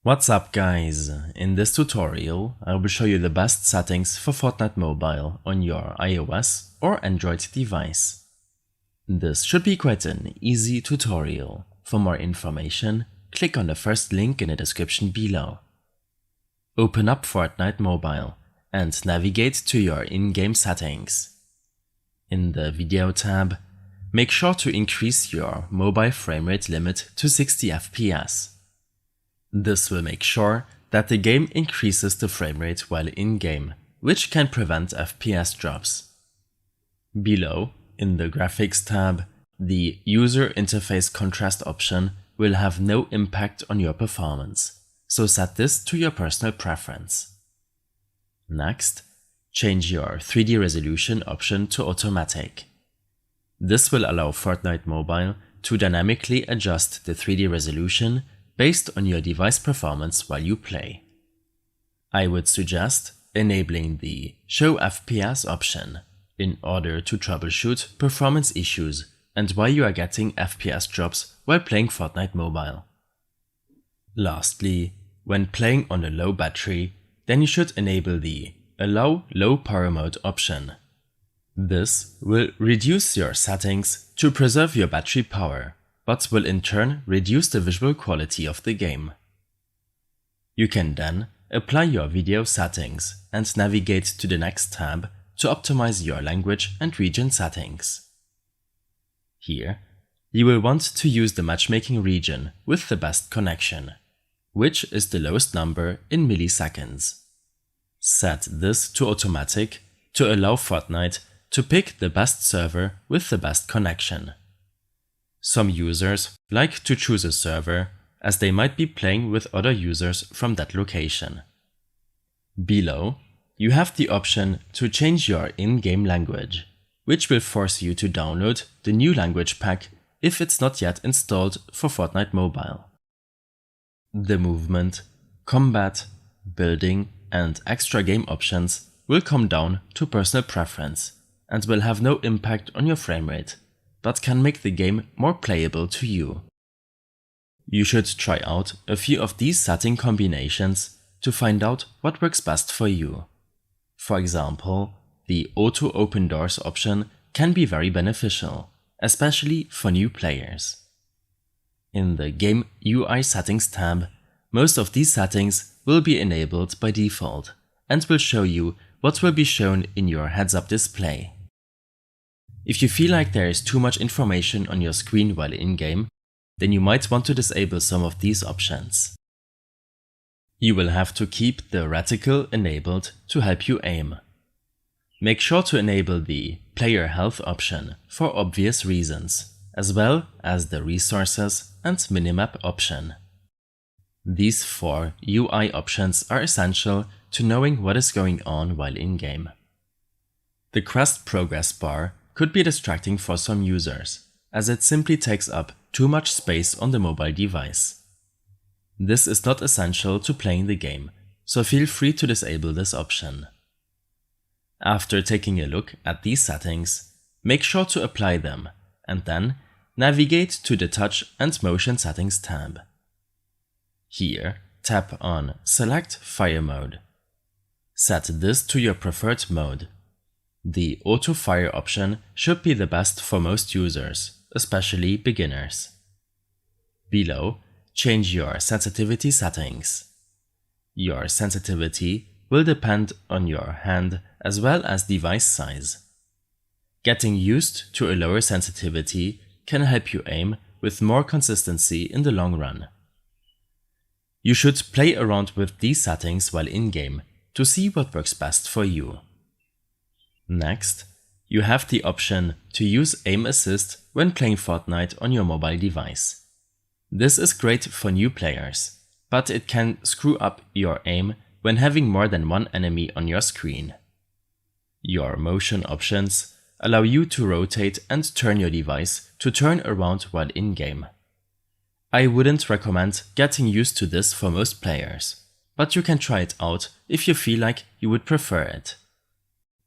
What's up guys, in this tutorial I will show you the best settings for Fortnite Mobile on your iOS or Android device. This should be quite an easy tutorial. For more information, click on the first link in the description below. Open up Fortnite Mobile and navigate to your in-game settings. In the Video tab, make sure to increase your mobile frame rate limit to 60 FPS. This will make sure that the game increases the frame rate while in-game, which can prevent FPS drops. Below, in the Graphics tab, the User Interface Contrast option will have no impact on your performance, so set this to your personal preference. Next, change your 3D resolution option to automatic. This will allow Fortnite Mobile to dynamically adjust the 3D resolution based on your device performance while you play. I would suggest enabling the Show FPS option in order to troubleshoot performance issues and why you are getting FPS drops while playing Fortnite Mobile. Lastly, when playing on a low battery, then you should enable the Allow Low Power Mode option. This will reduce your settings to preserve your battery power, but will in turn reduce the visual quality of the game. You can then apply your video settings and navigate to the next tab to optimize your language and region settings. Here, you will want to use the matchmaking region with the best connection, which is the lowest number in milliseconds. Set this to automatic to allow Fortnite to pick the best server with the best connection. Some users like to choose a server as they might be playing with other users from that location. Below, you have the option to change your in-game language, which will force you to download the new language pack if it's not yet installed for Fortnite Mobile. The movement, combat, building, and extra game options will come down to personal preference and will have no impact on your frame rate, but can make the game more playable to you. You should try out a few of these setting combinations to find out what works best for you. For example, the Auto Open Doors option can be very beneficial, especially for new players. In the Game UI Settings tab, most of these settings will be enabled by default and will show you what will be shown in your heads-up display. If you feel like there is too much information on your screen while in-game, then you might want to disable some of these options. You will have to keep the reticle enabled to help you aim. Make sure to enable the Player Health option for obvious reasons, as well as the Resources and Minimap option. These 4 UI options are essential to knowing what is going on while in-game. The Quest progress bar could be distracting for some users, as it simply takes up too much space on the mobile device. This is not essential to playing the game, so feel free to disable this option. After taking a look at these settings, make sure to apply them, and then navigate to the Touch and Motion Settings tab. Here, tap on Select Fire Mode. Set this to your preferred mode. The Auto Fire option should be the best for most users, especially beginners. Below, change your sensitivity settings. Your sensitivity will depend on your hand as well as device size. Getting used to a lower sensitivity can help you aim with more consistency in the long run. You should play around with these settings while in-game to see what works best for you. Next, you have the option to use Aim Assist when playing Fortnite on your mobile device. This is great for new players, but it can screw up your aim when having more than one enemy on your screen. Your motion options allow you to rotate and turn your device to turn around while in-game. I wouldn't recommend getting used to this for most players, but you can try it out if you feel like you would prefer it.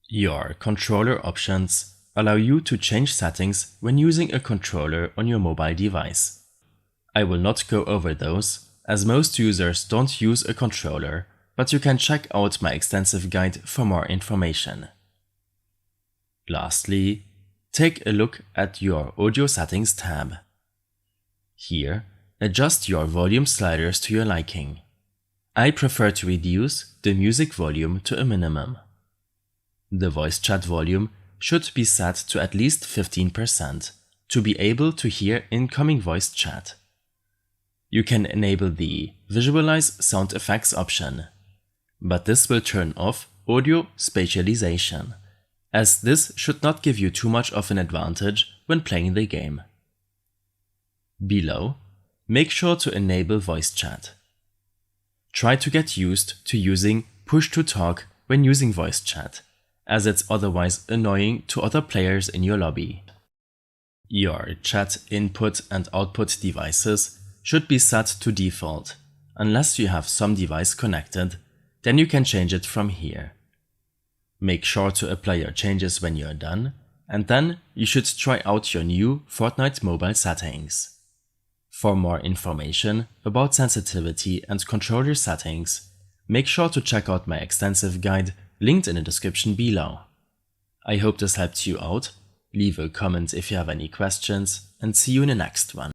Your controller options allow you to change settings when using a controller on your mobile device. I will not go over those as most users don't use a controller, but you can check out my extensive guide for more information. Lastly, take a look at your Audio Settings tab. Here, adjust your volume sliders to your liking. I prefer to reduce the music volume to a minimum. The voice chat volume should be set to at least 15% to be able to hear incoming voice chat. You can enable the Visualize Sound Effects option, but this will turn off audio spatialization, as this should not give you too much of an advantage when playing the game. Below, make sure to enable voice chat. Try to get used to using push to talk when using voice chat, as it's otherwise annoying to other players in your lobby. Your chat input and output devices should be set to default, unless you have some device connected, then you can change it from here. Make sure to apply your changes when you're done, and then you should try out your new Fortnite mobile settings. For more information about sensitivity and controller settings, make sure to check out my extensive guide linked in the description below. I hope this helped you out. Leave a comment if you have any questions, and see you in the next one.